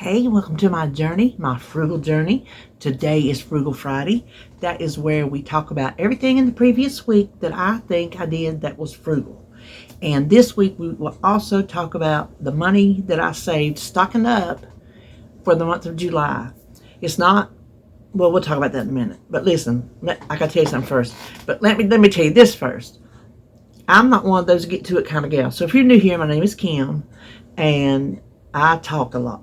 Hey, welcome to my journey, my frugal journey. Today is Frugal Friday. That is where we talk about everything in the previous week that I think I did that was frugal. And this week we will also talk about the money that I saved stocking up for the month of July. It's not, well, we'll talk about that in a minute. But listen, I gotta tell you something first. But let me tell you this first. I'm not one of those get to it kind of gal. So if you're new here, my name is Kim, and I talk a lot.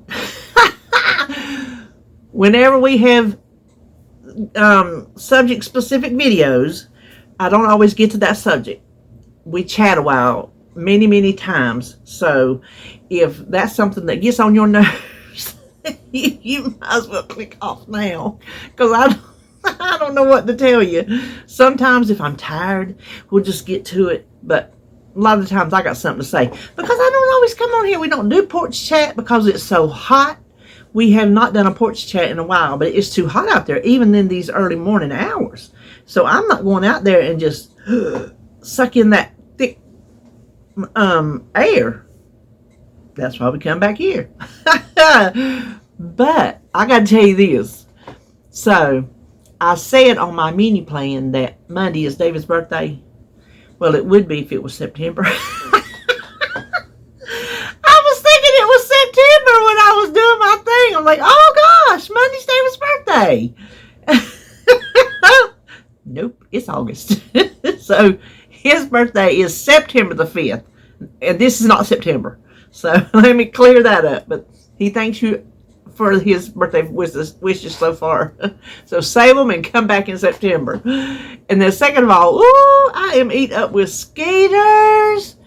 Whenever we have subject-specific videos, I don't always get to that subject. We chat a while, many times. So if that's something that gets on your nerves, you might as well click off now, because I don't know what to tell you. Sometimes if I'm tired, we'll just get to it. But a lot of the times I got something to say, because I don't always come on here. We don't do porch chat because it's so hot. We have not done a porch chat in a while, but it's too hot out there, even in these early morning hours. So I'm not going out there and just suck in that thick air. That's why we come back here. But I got to tell you this. So I said on my mini plan that Monday is David's birthday. Well, it would be if it was September. When I was doing my thing, I'm like, oh gosh, Monday's David's birthday. Nope, it's August. So his birthday is September the 5th, and this is not September. So let me clear that up. But he thanks you for his birthday wishes so far. So save them and come back in September. And then second of all, ooh, I am eat up with skaters.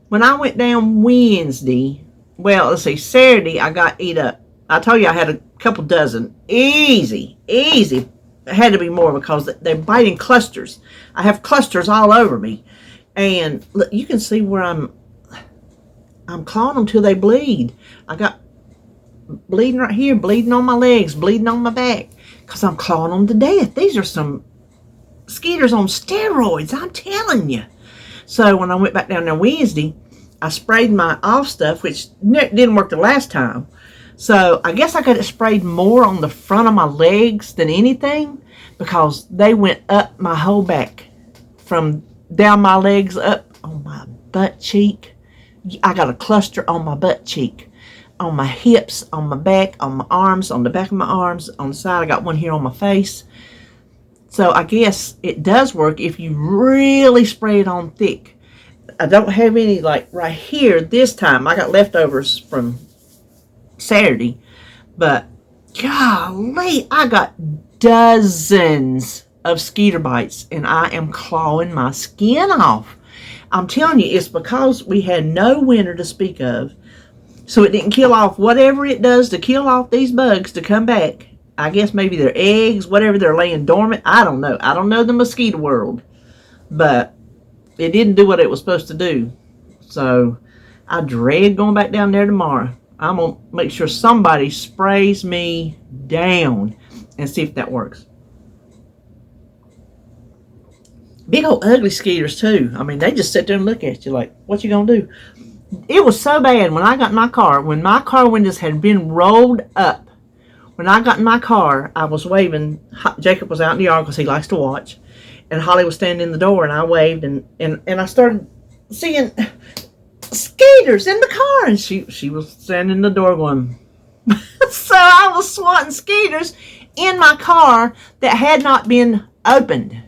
When I went down Wednesday, well, let's see, Saturday I got eat up. I told you I had a couple dozen. Easy. It had to be more because they're biting clusters. I have clusters all over me. And look, you can see where I'm clawing them till they bleed. I got bleeding right here, bleeding on my legs, bleeding on my back, because I'm clawing them to death. These are some skeeters on steroids, I'm telling you. So when I went back down there Wednesday, I sprayed my off stuff, which didn't work the last time. So I guess I got it sprayed more on the front of my legs than anything, because they went up my whole back, from down my legs up on my butt cheek. I got a cluster on my butt cheek, on my hips, on my back, on my arms, on the back of my arms, on the side. I got one here on my face. So I guess it does work if you really spray it on thick. I don't have any like right here this time. I got leftovers from Saturday. But golly, I got dozens of skeeter bites, and I am clawing my skin off. I'm telling you, it's because we had no winter to speak of. So it didn't kill off whatever it does to kill off these bugs to come back. I guess maybe their eggs, whatever, they're laying dormant. I don't know. I don't know the mosquito world. But it didn't do what it was supposed to do. So I dread going back down there tomorrow. I'm going to make sure somebody sprays me down and see if that works. Big old ugly skeeters too. I mean, they just sit there and look at you like, what you going to do? It was so bad when I got in my car, when my car windows had been rolled up. When I got in my car, I was waving. Jacob was out in the yard because he likes to watch. And Holly was standing in the door, and I waved, and I started seeing skaters in the car, and she was standing in the door going. So I was swatting skaters in my car that had not been opened.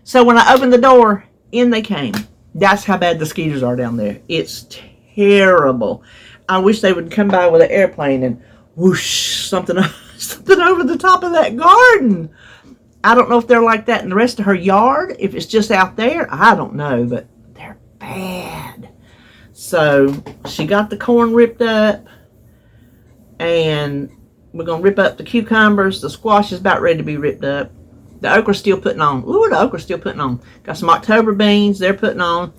So when I opened the door, in they came. That's how bad the skaters are down there. It's terrible. I wish they would come by with an airplane and whoosh something over the top of that garden. I don't know if they're like that in the rest of her yard, if it's just out there. I don't know, but they're bad. So she got the corn ripped up, and we're going to rip up the cucumbers. The squash is about ready to be ripped up. The okra's still putting on. Ooh, the okra's still putting on. Got some October beans they're putting on.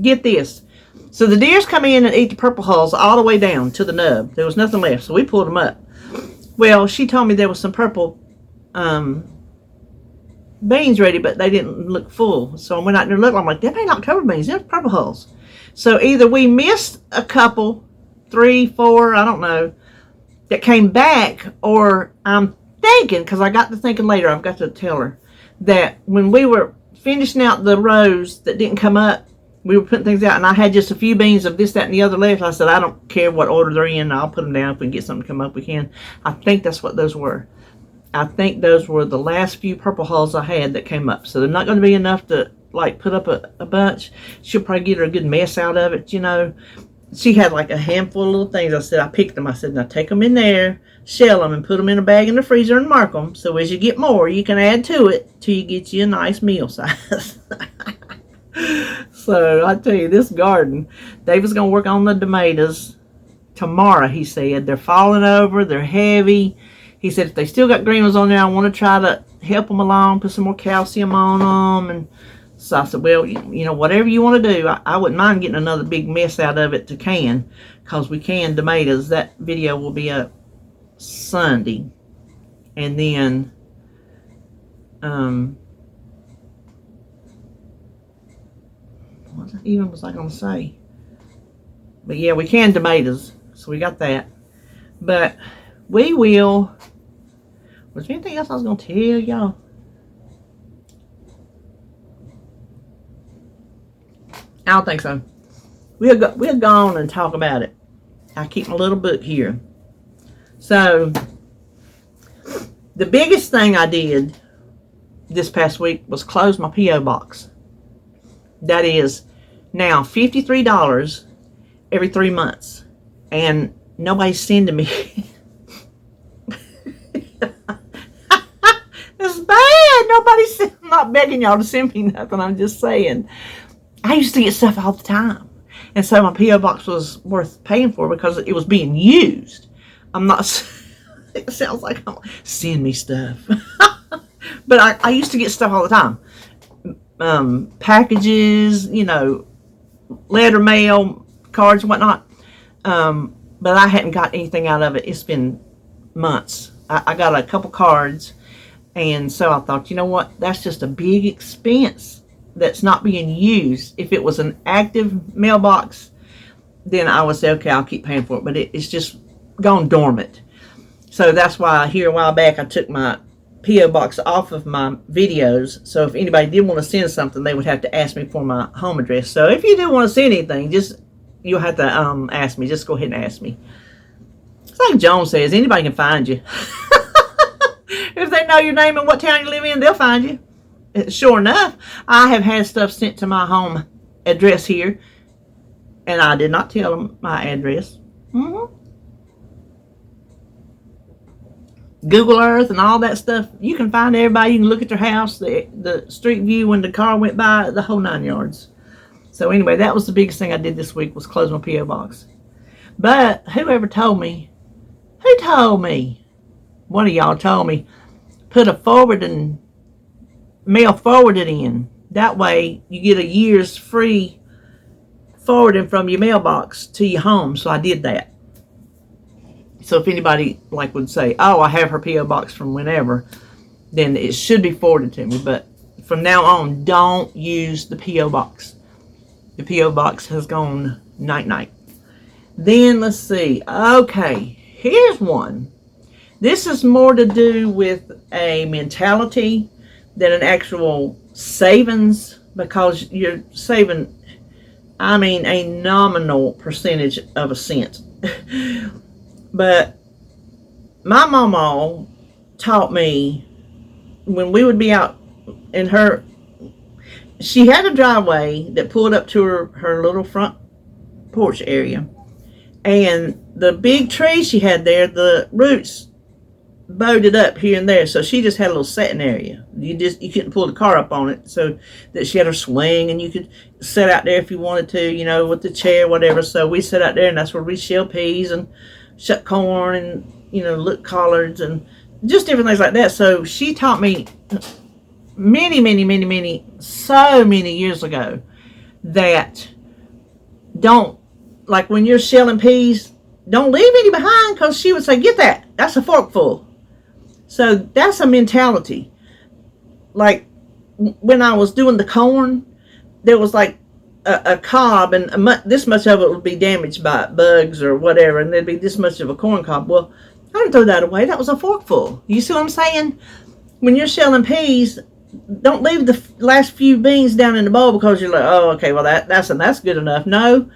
Get this. So the deers come in and eat the purple hulls all the way down to the nub. There was nothing left, so we pulled them up. Well, she told me there was some purple beans ready, but they didn't look full. So I went out there and looked. I'm like, that ain't October beans. They're purple hulls. So either we missed a couple, 3, 4, I don't know, that came back, or I'm thinking, because I got to thinking later, I've got to tell her, that when we were finishing out the rows that didn't come up, we were putting things out, and I had just a few beans of this, that, and the other left. I said, I don't care what order they're in. I'll put them down. If we can get something to come up, we can. I think that's what those were. I think those were the last few purple hulls I had that came up. So they're not going to be enough to, like, put up a bunch. She'll probably get her a good mess out of it, you know. She had, like, a handful of little things. I said, I picked them. I said, now take them in there, shell them, and put them in a bag in the freezer and mark them. So as you get more, you can add to it till you get you a nice meal size. So I tell you, this garden, David's going to work on the tomatoes tomorrow, he said. They're falling over. They're heavy. He said if they still got green ones on there, I want to try to help them along, put some more calcium on them. And so I said, well, you know, whatever you want to do. I wouldn't mind getting another big mess out of it to can, because we can tomatoes. That video will be up Sunday. And then what even was I going to say? But yeah, we can tomatoes, so we got that. But we will. Was there anything else I was going to tell y'all? I don't think so. We'll go on and talk about it. I keep my little book here. So the biggest thing I did this past week was close my P.O. box. That is now $53 every 3 months. And nobody's sending me. It's bad. I'm not begging y'all to send me nothing. I'm just saying. I used to get stuff all the time. And so my P.O. box was worth paying for because it was being used. I'm not, it sounds like I'm, send me stuff. But I used to get stuff all the time. Packages, you know, letter mail, cards, and whatnot. But I hadn't got anything out of it. It's been months. I got a couple cards. And so I thought, you know what? That's just a big expense that's not being used. If it was an active mailbox, then I would say, okay, I'll keep paying for it. But it's just gone dormant. So that's why here a while back I took my P.O. box off of my videos. So if anybody did want to send something, they would have to ask me for my home address. So if you do want to send anything, you'll have to ask me. Just go ahead and ask me. It's like Joan says, anybody can find you. If they know your name and what town you live in, they'll find you. Sure enough, I have had stuff sent to my home address here, and I did not tell them my address. Google Earth and all that stuff, you can find everybody. You can look at their house, the street view when the car went by, the whole 9 yards. So anyway, that was the biggest thing I did this week, was close my P.O. box. But whoever told me, who told me? One of y'all told me, put a forwarding, mail forwarded in. That way you get a year's free forwarding from your mailbox to your home. So I did that. So if anybody like would say, oh, I have her P.O. box from whenever, then it should be forwarded to me. But from now on, don't use the P.O. box. The P.O. box has gone night-night. Then let's see. Okay, here's one. This is more to do with a mentality than an actual savings, because you're saving, I mean, a nominal percentage of a cent. But my mama taught me, when we would be out in her, she had a driveway that pulled up to her little front porch area. And the big tree she had there, the roots bowed it up here and there, so she just had a little setting area. You couldn't pull the car up on it, so that she had her swing, and you could sit out there if you wanted to, you know, with the chair, whatever. So we sat out there, and that's where we shell peas and shuck corn and, you know, look collards and just different things like that. So she taught me so many years ago that don't, like when you're shelling peas, don't leave any behind, because she would say, get that, that's a forkful. So that's a mentality. Like when I was doing the corn, there was like a cob, and this much of it would be damaged by bugs or whatever, and there'd be this much of a corn cob. Well, I didn't throw that away. That was a forkful. You see what I'm saying? When you're shelling peas, don't leave the last few beans down in the bowl because you're like, oh, okay, well that's good enough. No,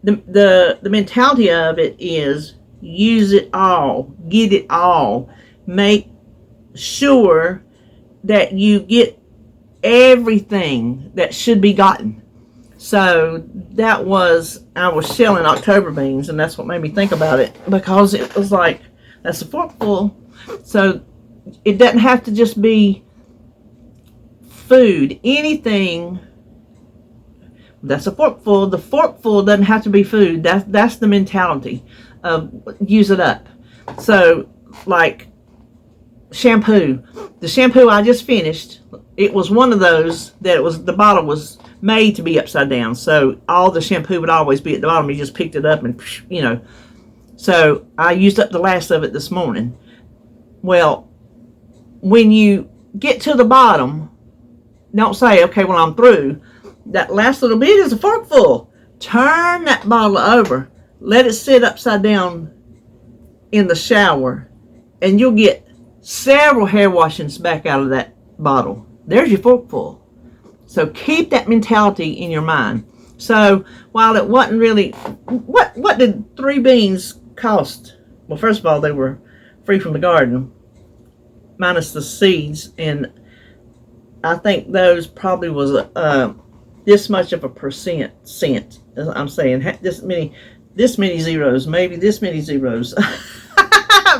the mentality of it is use it all, get it all, make sure that you get everything that should be gotten. So I was shelling October beans, and that's what made me think about it, because it was like, that's a forkful. So it doesn't have to just be food. Anything that's a forkful. The forkful doesn't have to be food. That's the mentality of use it up. So like shampoo. The shampoo I just finished, it was one of those that the bottle was made to be upside down. So all the shampoo would always be at the bottom. You just picked it up and, you know. So I used up the last of it this morning. Well, when you get to the bottom, don't say, okay, well, I'm through. That last little bit is a forkful. Turn that bottle over. Let it sit upside down in the shower, and you'll get several hair washings back out of that bottle. There's your forkful. So keep that mentality in your mind. So while it wasn't really, what did 3 beans cost? Well, first of all, they were free from the garden, minus the seeds, and I think those probably was this much of a cent. I'm saying this many zeros, maybe this many zeros.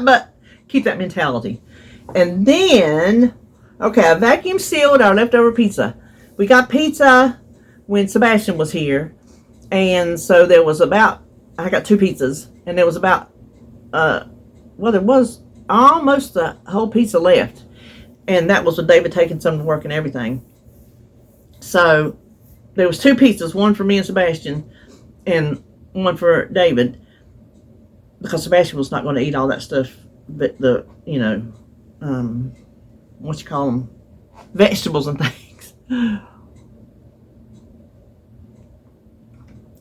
But keep that mentality. And then, okay, I vacuum sealed our leftover pizza. We got pizza when Sebastian was here, and so there was about, I got 2 pizzas, and there was about, well, there was almost the whole pizza left, and that was with David taking some to work and everything. So there was 2 pizzas, one for me and Sebastian, and one for David, because Sebastian was not going to eat all that stuff, but the, you know, what you call them, vegetables and things.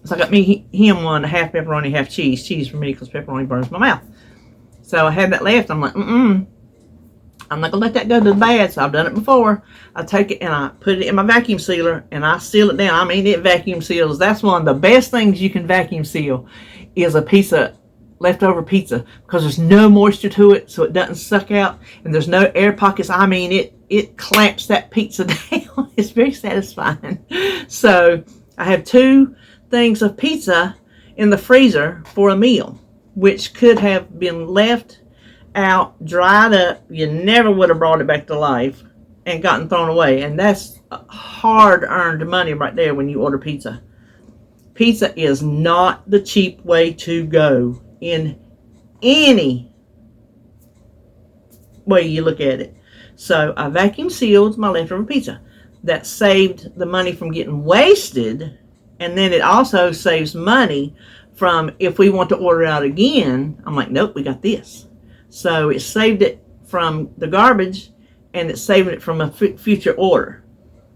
So I got him one, half pepperoni, half cheese. Cheese for me because pepperoni burns my mouth. So I had that left. I'm like, I'm not going to let that go to the bad. So I've done it before. I take it and I put it in my vacuum sealer and I seal it down. I mean, it vacuum seals. That's one of the best things you can vacuum seal, is a piece of leftover pizza, because there's no moisture to it, so it doesn't suck out, and there's no air pockets. I mean, it clamps that pizza down. It's very satisfying. So I have 2 things of pizza in the freezer for a meal, which could have been left out, dried up. You never would have brought it back to life and gotten thrown away. And that's hard-earned money right there when you order pizza. Pizza is not the cheap way to go in any way you look at it. So I vacuum sealed my leftover pizza. That saved the money from getting wasted, and then it also saves money from if we want to order out again. I'm like, nope, we got this. So it saved it from the garbage, and it saved it from a future order.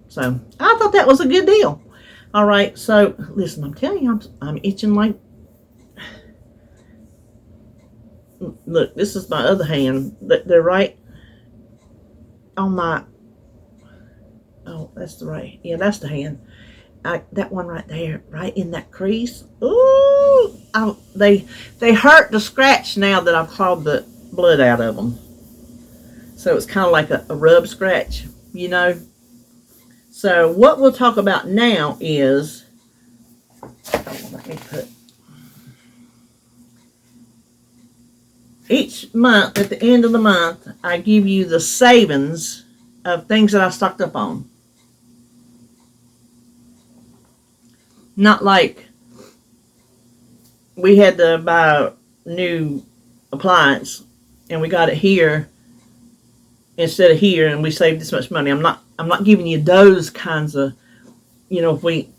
So I thought that was a good deal. All right, so listen, I'm telling you, I'm itching like, look, this is my other hand. They're right on my, oh, that's the right, yeah, that's the hand. That one right there, right in that crease. Ooh, they hurt to scratch now that I've clawed the blood out of them. So it's kind of like a rub scratch, you know. So what we'll talk about now is, let me put, each month, at the end of the month, I give you the savings of things that I stocked up on. Not like we had to buy a new appliance and we got it here instead of here and we saved this much money. I'm not giving you those kinds of, you know, if we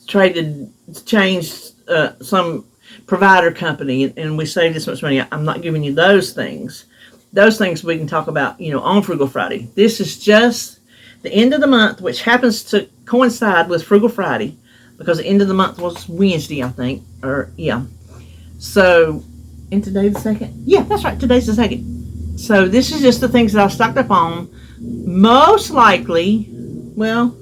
changed some provider company and we saved this much money. I'm not giving you those things. Those things we can talk about, you know, on Frugal Friday. This is just the end of the month, which happens to coincide with Frugal Friday, because the end of the month was Wednesday, I think, or yeah. So And today's the 2nd? Yeah, that's right. Today's the 2nd. So this is just the things that I stocked up on. Most likely, well,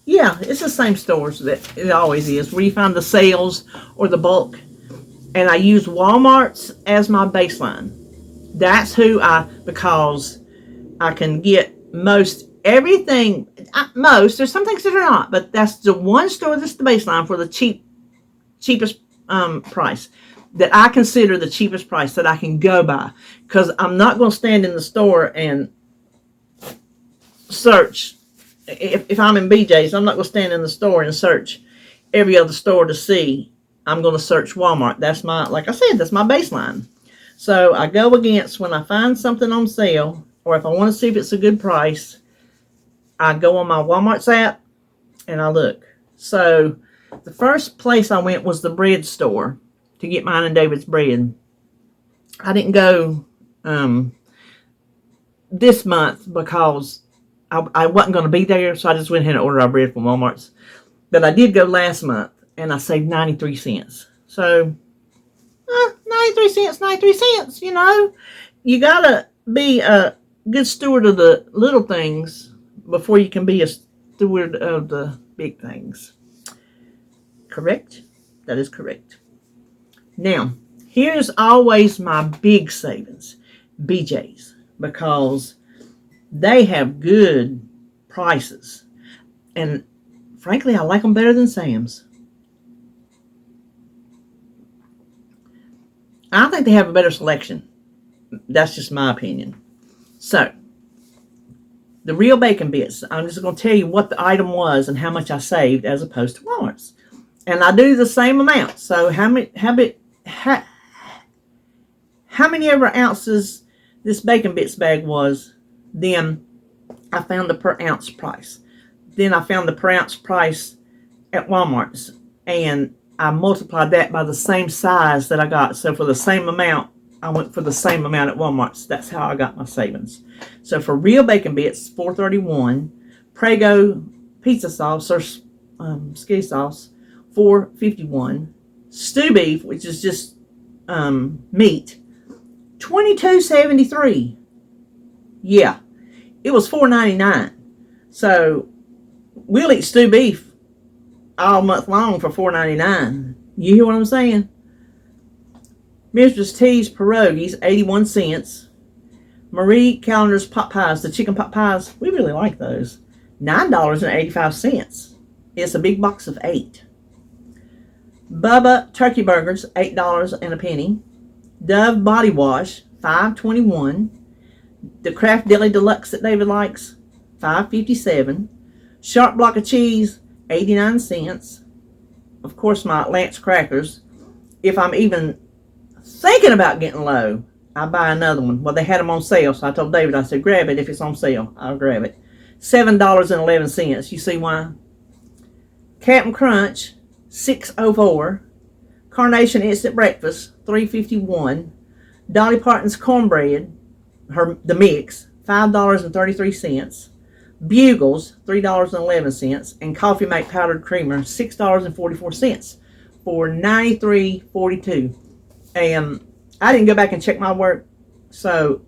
yeah, it's the same stores that it always is, where you find the sales or the bulk. And I use Walmart's as my baseline. That's because I can get most everything, there's some things that are not, but that's the one store that's the baseline for the cheapest price, that I consider the cheapest price that I can go by. Because I'm not going to stand in the store and search. If I'm in BJ's, I'm not going to stand in the store and search every other store to see. I'm going to search Walmart. That's like I said, that's my baseline. So I go against, when I find something on sale, or if I want to see if it's a good price, I go on my Walmart's app and I look. So the first place I went was the bread store to get mine and David's bread. I didn't go this month because I wasn't going to be there, so I just went ahead and ordered our bread from Walmart's. But I did go last month, and I saved 93 cents. So 93 cents, 93 cents, you know. You got to be a good steward of the little things before you can be a steward of the big things. Correct? That is correct. Now, here's always my big savings, BJ's, because they have good prices. And frankly, I like them better than Sam's. I think they have a better selection. That's just my opinion. So, the real bacon bits, I'm just going to tell you what the item was and how much I saved as opposed to Walmart's. And I do the same amount. So, how many ever ounces this bacon bits bag was, then I found the per ounce price. Then I found the per ounce price at Walmart's, and I multiplied that by the same size that I got. So for the same amount, I went for the same amount at Walmart's. That's how I got my savings. So for real bacon bits, $4.31. Prego pizza sauce or skitty sauce, $4.51. Stew beef, which is just meat, $22.73. Yeah, it was $4.99. So we'll eat stew beef all month long for $4.99. You hear what I'm saying? Mistress T's pierogies, 81 cents. Marie Callender's pot pies, the chicken pot pies, we really like those. $9.85. It's a big box of 8. Bubba turkey burgers, $8 and a penny. Dove body wash, $5.21. The Kraft Deli Deluxe that David likes, $5.57. Sharp block of cheese, 89 cents. Of course, my Lance crackers. If I'm even thinking about getting low, I buy another one. Well, they had them on sale, so I told David, I said, grab it if it's on sale. I'll grab it. $7.11. You see why? Captain Crunch, $6.04. Carnation Instant Breakfast, $3.51. Dolly Parton's cornbread, the mix, $5.33. Bugles, $3.11, and Coffee Mate powdered creamer, $6.44 for $93.42. And I didn't go back and check my work, so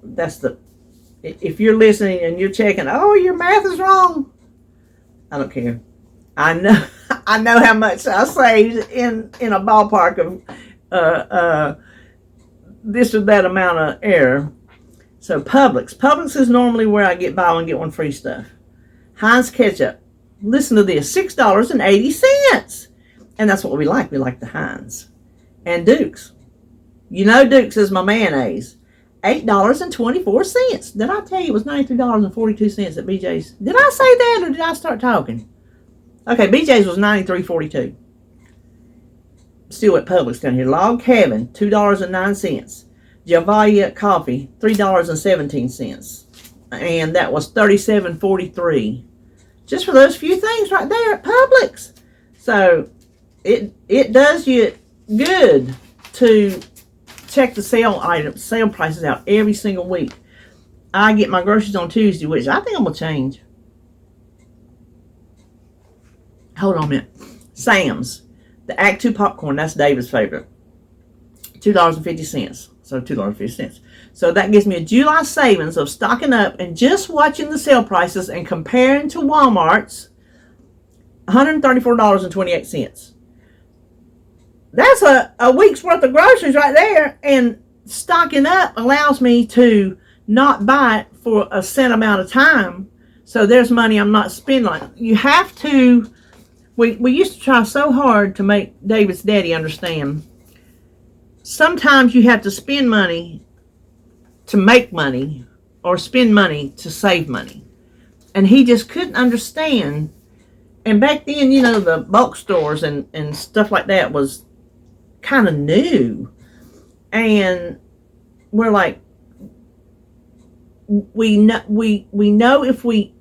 that's if you're listening and you're checking, oh, your math is wrong, I don't care. I know how much I saved in a ballpark of this or that amount of error. So Publix is normally where I get buy one get one free stuff. Heinz ketchup, listen to this, $6.80, and that's what we like. We like the Heinz. And Duke's, you know, Duke's is my mayonnaise, $8.24. Did I tell you it was $93.42 at BJ's? Did I say that, or did I start talking? Okay, BJ's was $93.42. Still at Publix down here. Log Cabin, $2.09. Javalia Coffee, $3.17. And that was $37.43. Just for those few things right there at Publix. So it does you good to check the sale prices out every single week. I get my groceries on Tuesday, which I think I'm going to change. Hold on a minute. Sam's. The Act 2 popcorn, that's David's favorite. $2.50. So $2.50. So that gives me a July savings of stocking up and just watching the sale prices and comparing to Walmart's $134.28. That's a week's worth of groceries right there. And stocking up allows me to not buy it for a set amount of time. So there's money I'm not spending. You have to, we used to try so hard to make David's daddy understand. Sometimes you have to spend money to make money or spend money to save money. And he just couldn't understand. And back then, you know, the bulk stores and stuff like that was kind of new. And we're like, we know if we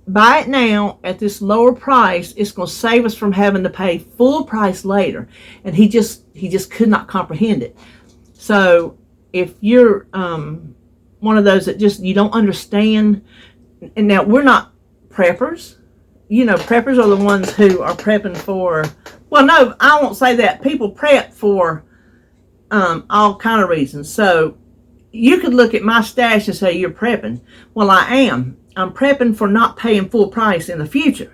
buy it now at this lower price, it's going to save us from having to pay full price later. And he just could not comprehend it. So if you're one of those that just, you don't understand, and now we're not preppers. You know, preppers are the ones who are prepping for, well, no, I won't say that. People prep for all kind of reasons. So you could look at my stash and say you're prepping. Well, I am. I'm prepping for not paying full price in the future.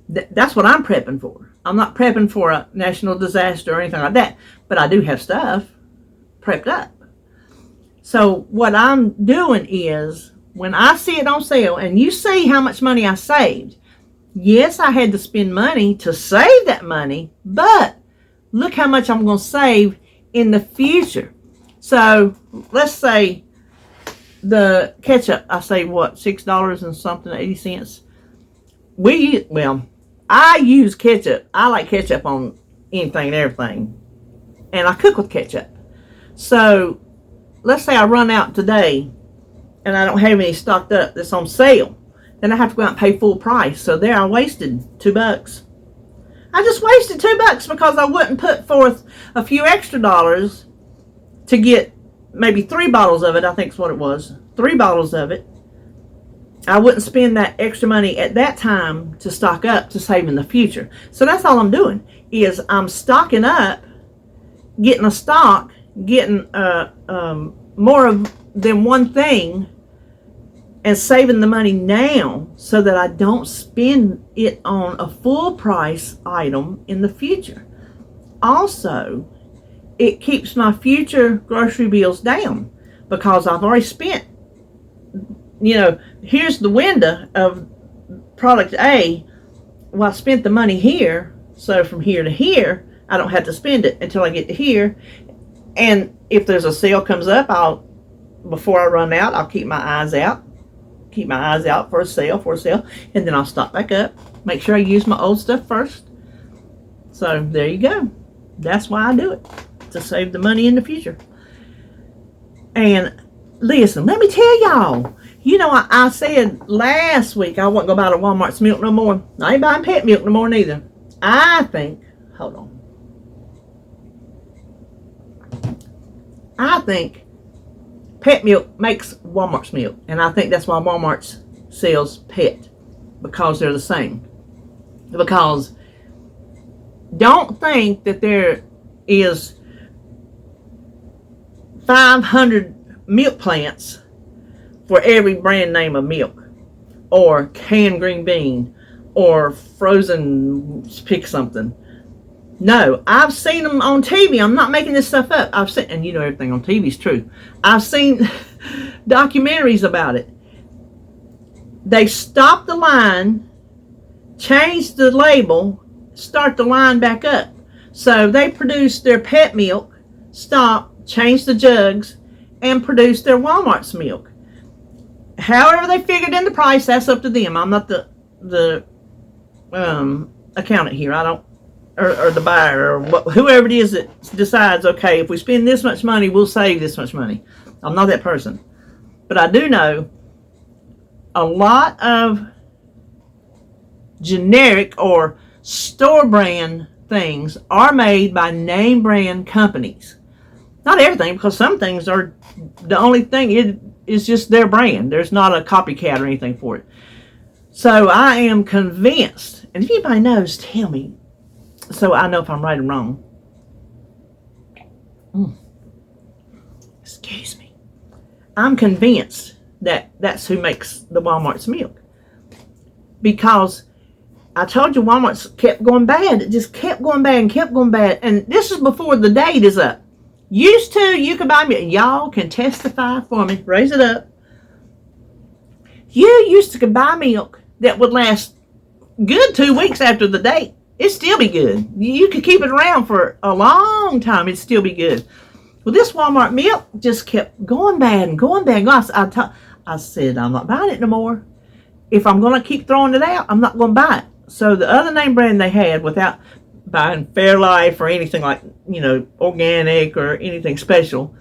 That's what I'm prepping for. I'm not prepping for a national disaster or anything like that. But I do have stuff prepped up. So what I'm doing is, when I see it on sale and you see how much money I saved, yes, I had to spend money to save that money, but look how much I'm going to save in the future. So let's say the ketchup, I say what, $6 and something, 80 cents. I use ketchup. I like ketchup on anything and everything. And I cook with ketchup. So let's say I run out today and I don't have any stocked up that's on sale. Then I have to go out and pay full price. So there I wasted $2. I just wasted $2 because I wouldn't put forth a few extra dollars to get maybe 3 bottles of it. I think is what it was. 3 bottles of it. I wouldn't spend that extra money at that time to stock up to save in the future. So that's all I'm doing, is I'm stocking up, getting a stock, getting more of than one thing, and saving the money now so that I don't spend it on a full price item in the future. Also, it keeps my future grocery bills down because I've already spent, you know, here's the window of product A. Well, I spent the money here, so from here to here, I don't have to spend it until I get to here. And if there's a sale comes up, before I run out, I'll keep my eyes out. Keep my eyes out for a sale, and then I'll stock back up. Make sure I use my old stuff first. So there you go. That's why I do it, to save the money in the future. And listen, let me tell y'all, you know, I said last week I wasn't going to buy the Walmart's milk no more. I ain't buying pet milk no more neither. I think pet milk makes Walmart's milk. And I think that's why Walmart's sells pet, because they're the same. Because don't think that there is 500 milk plants for every brand name of milk, or canned green bean, or frozen, pick something. No, I've seen them on TV. I'm not making this stuff up. I've seen, and you know everything on TV is true. I've seen documentaries about it. They stop the line, change the label, start the line back up. So they produce their pet milk, stop, change the jugs, and produce their Walmart's milk. However they figured in the price, that's up to them. I'm not the accountant here. I don't, or the buyer, or whoever it is that decides, okay, if we spend this much money, we'll save this much money. I'm not that person. But I do know a lot of generic or store brand things are made by name brand companies. Not everything, because some things are, the only thing is just their brand. There's not a copycat or anything for it. So I am convinced, and if anybody knows, tell me. so I know if I'm right or wrong. Excuse me. I'm convinced that that's who makes the Walmart's milk, because I told you Walmart's kept going bad. It just kept going bad and kept going bad. And this is before the date is up. Used to, you could buy milk. Y'all can testify for me. Raise it up. You used to buy milk that would last good 2 weeks after the date. It'd still be good. You could keep it around for a long time. It'd still be good. Well, this Walmart milk just kept going bad and going bad. I said, I'm not buying it no more. If I'm going to keep throwing it out, I'm not going to buy it. So the other name brand they had, without buying Fairlife or anything like, organic or anything special,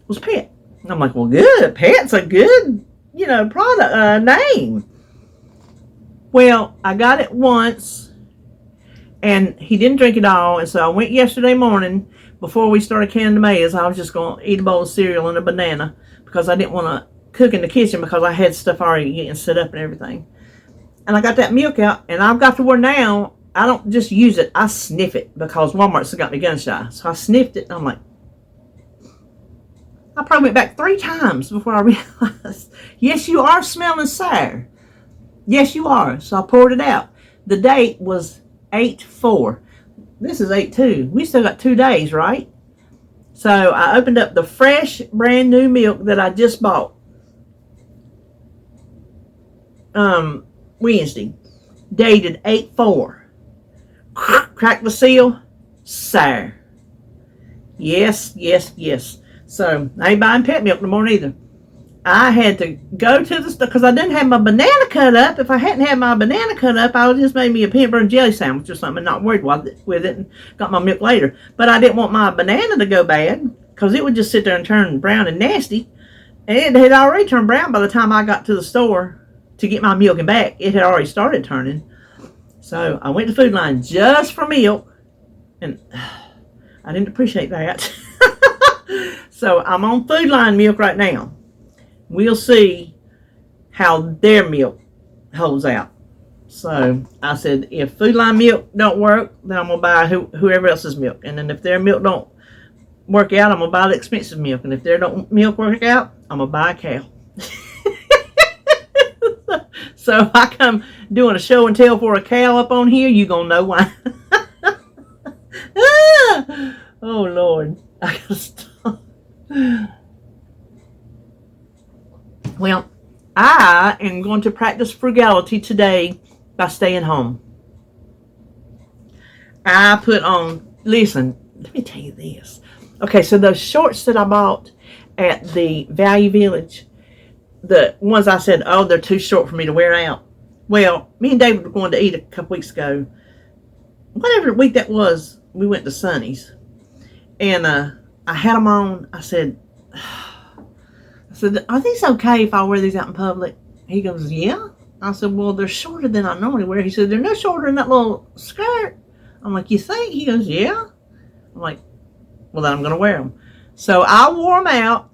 was Pet. And I'm like, well, good. Pet's a good, product name. Well, I got it once, and he didn't drink it all. And so I went yesterday morning before we started canning tomatoes. I was just going to eat a bowl of cereal and a banana because I didn't want to cook in the kitchen because I had stuff already getting set up and everything. And I got that milk out, and I've got to where now I don't just use it, I sniff it, because Walmart's got me gun shy. So I sniffed it, and I'm like, I probably went back 3 times before I realized, yes, you are smelling sour. Yes, you are. So I poured it out. The date was 8/4. This is 8/2. We still got 2 days, right? So I opened up the fresh, brand new milk that I just bought. Wednesday, dated 8/4. Crack the seal, sour. Yes. So I ain't buying pet milk no more neither. I had to go to the store because I didn't have my banana cut up. If I hadn't had my banana cut up, I would have just made me a peanut butter and jelly sandwich or something and not worried with it and got my milk later. But I didn't want my banana to go bad because it would just sit there and turn brown and nasty. And it had already turned brown by the time I got to the store to get my milk and back. It had already started turning. So I went to Food Line just for milk, and I didn't appreciate that. So I'm on Food Line milk right now. We'll see how their milk holds out. So I said, if Food Line milk don't work, then I'm going to buy whoever else's milk. And then if their milk don't work out, I'm going to buy the expensive milk. And if their milk work out, I'm going to buy a cow. So I come doing a show and tell for a cow up on here, you going to know why. Oh, Lord. I got to stop. Well, I am going to practice frugality today by staying home. I put on, listen, let me tell you this. Okay, so those shorts that I bought at the Value Village, the ones I said, oh, they're too short for me to wear out. Well, me and David were going to eat a couple weeks ago. Whatever week that was, we went to Sonny's. And I had them on. I said, are these okay if I wear these out in public? He goes, yeah. I said, well, they're shorter than I normally wear. He said, they're no shorter than that little skirt. I'm like, you think? He goes, yeah. I'm like, well, then I'm going to wear them. So I wore them out.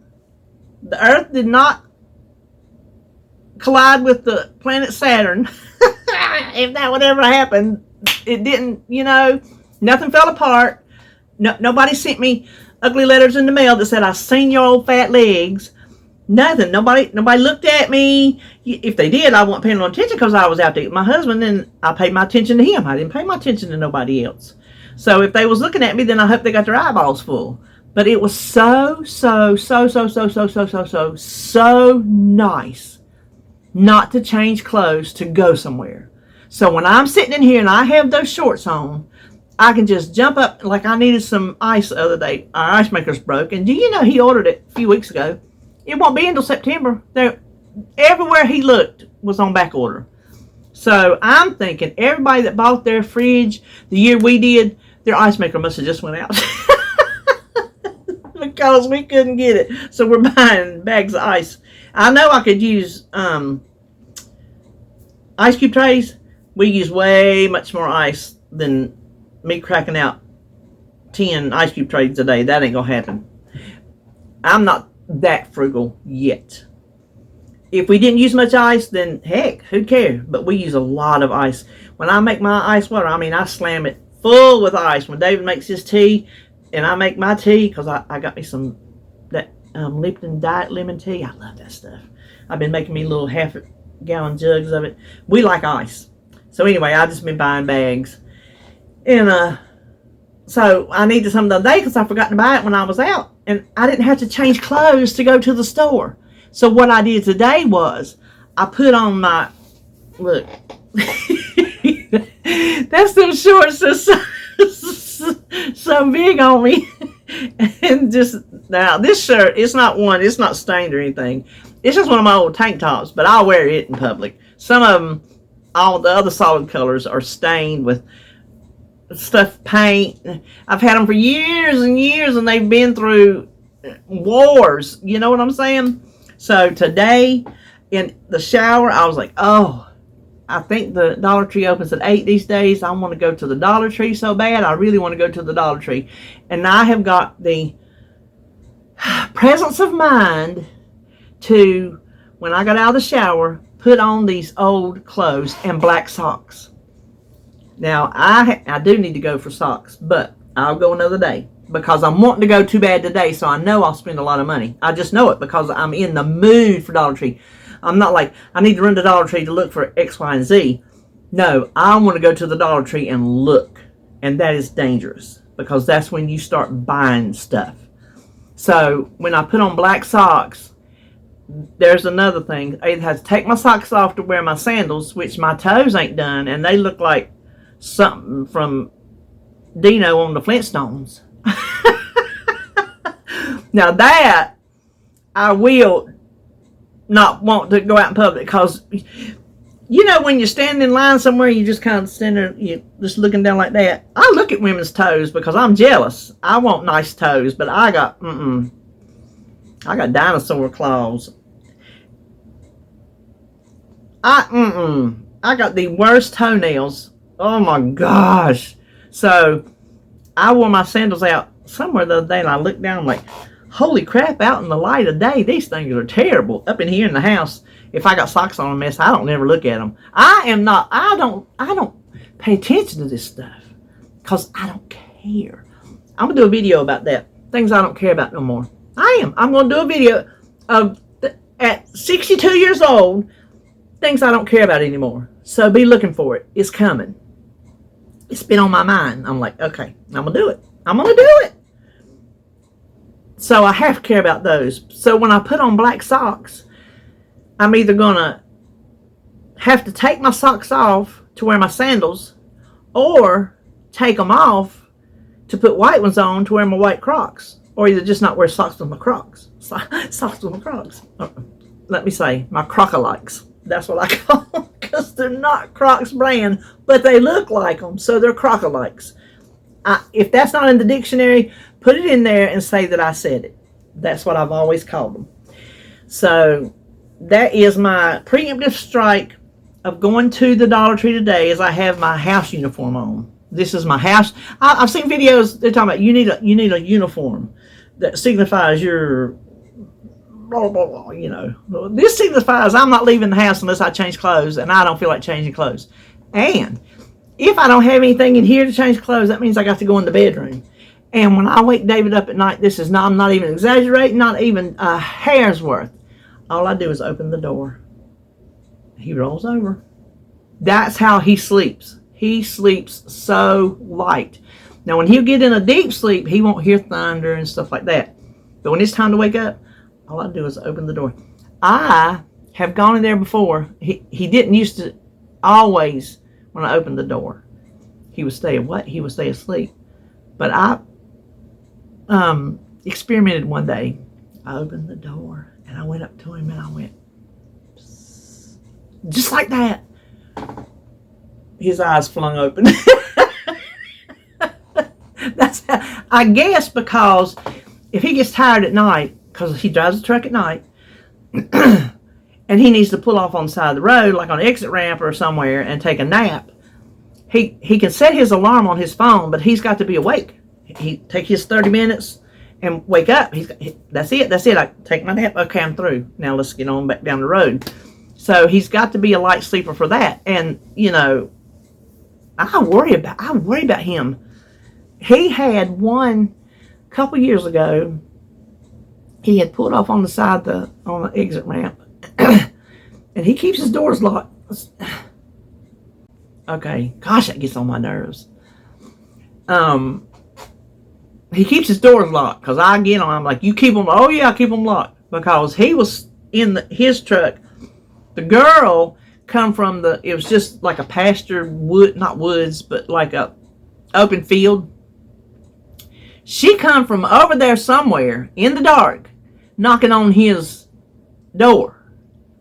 The earth did not collide with the planet Saturn. If that would ever happen, it didn't, nothing fell apart. No, nobody sent me ugly letters in the mail that said, I seen your old fat legs. Nothing. Nobody looked at me. If they did, I wasn't paying no attention because I was out there with my husband, and I paid my attention to him. I didn't pay my attention to nobody else. So if they was looking at me, then I hope they got their eyeballs full. But it was so nice not to change clothes to go somewhere. So when I'm sitting in here and I have those shorts on, I can just jump up. Like I needed some ice the other day. Our ice maker's broke. And do you know he ordered it a few weeks ago? It won't be until September. Everywhere he looked was on back order. So I'm thinking everybody that bought their fridge the year we did, their ice maker must have just went out. Because we couldn't get it. So we're buying bags of ice. I know I could use ice cube trays. We use way much more ice than me cracking out 10 ice cube trays a day. That ain't gonna happen. I'm not that frugal yet. If we didn't use much ice, then heck, who'd care? But we use a lot of ice. When I make my ice water, I mean, I slam it full with ice. When David makes his tea and I make my tea, because I got me some that Lipton Diet Lemon Tea. I love that stuff. I've been making me little half-gallon jugs of it. We like ice. So anyway, I just been buying bags. And so I needed some the other day because I forgot to buy it when I was out. And I didn't have to change clothes to go to the store. So what I did today was I put on my, look, that's them shorts that's so big on me. And just, now this shirt, it's not stained or anything. It's just one of my old tank tops, but I'll wear it in public. Some of them, all the other solid colors are stained with stuff, paint. I've had them for years and years, and they've been through wars. You know what I'm saying? So today, in the shower, I was like, oh, I think the Dollar Tree opens at 8 these days. I want to go to the Dollar Tree so bad. I really want to go to the Dollar Tree. And I have got the presence of mind to, when I got out of the shower, put on these old clothes and black socks. Now, I do need to go for socks, but I'll go another day because I'm wanting to go too bad today, so I know I'll spend a lot of money. I just know it because I'm in the mood for Dollar Tree. I'm not like, I need to run to Dollar Tree to look for X, Y, and Z. No, I want to go to the Dollar Tree and look, and that is dangerous because that's when you start buying stuff. So when I put on black socks, there's another thing. I have to take my socks off to wear my sandals, which my toes ain't done, and they look like something from Dino on the Flintstones. Now that I will not want to go out in public because, you know, when you're standing in line somewhere, you just kind of stand there, you just looking down like that. I look at women's toes because I'm jealous. I want nice toes, but I got dinosaur claws. I got the worst toenails. Oh my gosh. So I wore my sandals out somewhere the other day and I looked down, I'm like, holy crap, out in the light of day, these things are terrible. Up in here in the house, if I got socks on a mess, I don't never look at them. I don't pay attention to this stuff because I don't care. I'm going to do a video about that. Things I don't care about no more. I'm going to do a video of, at 62 years old, things I don't care about anymore. So be looking for it. It's coming. It's been on my mind. I'm like, okay, I'm going to do it. I'm going to do it. So I have to care about those. So when I put on black socks, I'm either going to have to take my socks off to wear my sandals or take them off to put white ones on to wear my white Crocs. Or either just not wear socks with my Crocs. Socks with my Crocs. Let me say, my Croc-alikes. That's what I call them because they're not Crocs brand, but they look like them, so they're Croc-alikes. If that's not in the dictionary, put it in there and say that I said it. That's what I've always called them. So that is my preemptive strike of going to the Dollar Tree today as I have my house uniform on. This is my house. I've seen videos, they're talking about you need a uniform that signifies your blah, blah, blah, you know. This signifies I'm not leaving the house unless I change clothes, and I don't feel like changing clothes. And if I don't have anything in here to change clothes, that means I got to go in the bedroom. And when I wake David up at night, I'm not even exaggerating, not even a hair's worth. All I do is open the door. He rolls over. That's how he sleeps. He sleeps so light. Now, when he'll get in a deep sleep, he won't hear thunder and stuff like that. But when it's time to wake up, all I do is open the door. I have gone in there before. He didn't used to always, when I opened the door, he would stay asleep. But I experimented one day. I opened the door and I went up to him and I went, psst, just like that. His eyes flung open. That's how, I guess because if he gets tired at night, because he drives the truck at night, and he needs to pull off on the side of the road, like on an exit ramp or somewhere, and take a nap, he can set his alarm on his phone, but he's got to be awake. He take his 30 minutes and wake up. That's it. I take my nap. Okay, I'm through. Now let's get on back down the road. So he's got to be a light sleeper for that. And, you know, I worry about him. He had one a couple years ago. He had pulled off on the side on the exit ramp, and he keeps his doors locked. Okay, gosh, that gets on my nerves. He keeps his doors locked because I get on. I'm like, you keep them. Oh yeah, I keep them locked because he was in his truck. The girl come from it was just like a pasture wood, not woods, but like a open field. She come from over there somewhere in the dark, knocking on his door.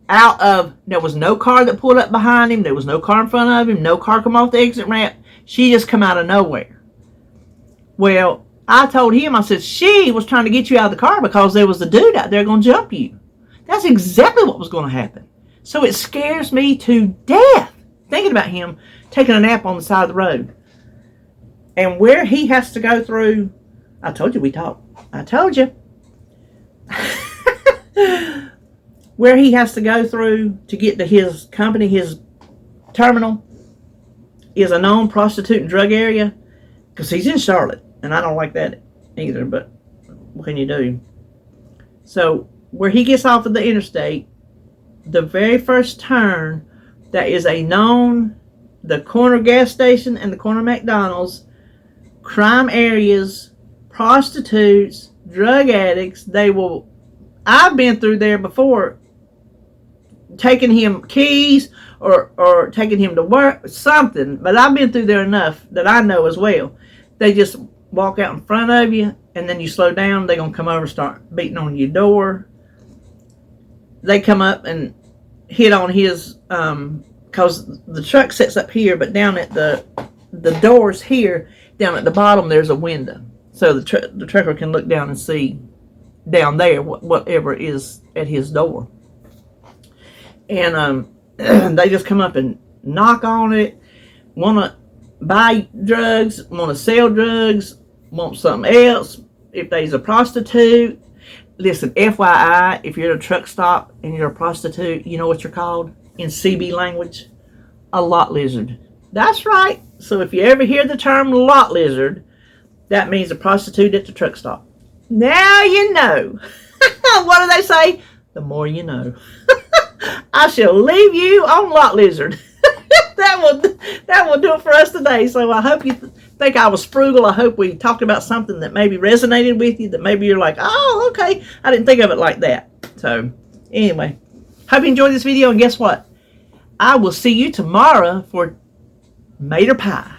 There was no car that pulled up behind him. There was no car in front of him. No car come off the exit ramp. She just come out of nowhere. Well, I told him, I said, she was trying to get you out of the car because there was a dude out there going to jump you. That's exactly what was going to happen. So it scares me to death thinking about him taking a nap on the side of the road. And where he has to go through, I told you we talked. I told you. Where he has to go through to get to his company, his terminal, is a known prostitute and drug area because he's in Charlotte. And I don't like that either, but what can you do? So where he gets off of the interstate, the very first turn, that is the corner gas station and the corner McDonald's, crime areas, prostitutes, drug addicts. I've been through there before, taking him keys or taking him to work, something, but I've been through there enough that I know as well. They just walk out in front of you, and then you slow down, they're going to come over and start beating on your door. They come up and hit on his, because the truck sits up here, but down at the doors here, down at the bottom, there's a window. So the trucker can look down and see down there whatever is at his door. And they just come up and knock on it, want to buy drugs, want to sell drugs, want something else. If there's a prostitute, listen, FYI, if you're at a truck stop and you're a prostitute, you know what you're called in CB language? A lot lizard. That's right. So if you ever hear the term lot lizard, that means a prostitute at the truck stop. Now you know. What do they say? The more you know. I shall leave you on lot lizard. That will do it for us today. So I hope you think I was frugal. I hope we talked about something that maybe resonated with you, that maybe you're like, oh, okay, I didn't think of it like that. So anyway, hope you enjoyed this video, and guess what? I will see you tomorrow for Mater Pie.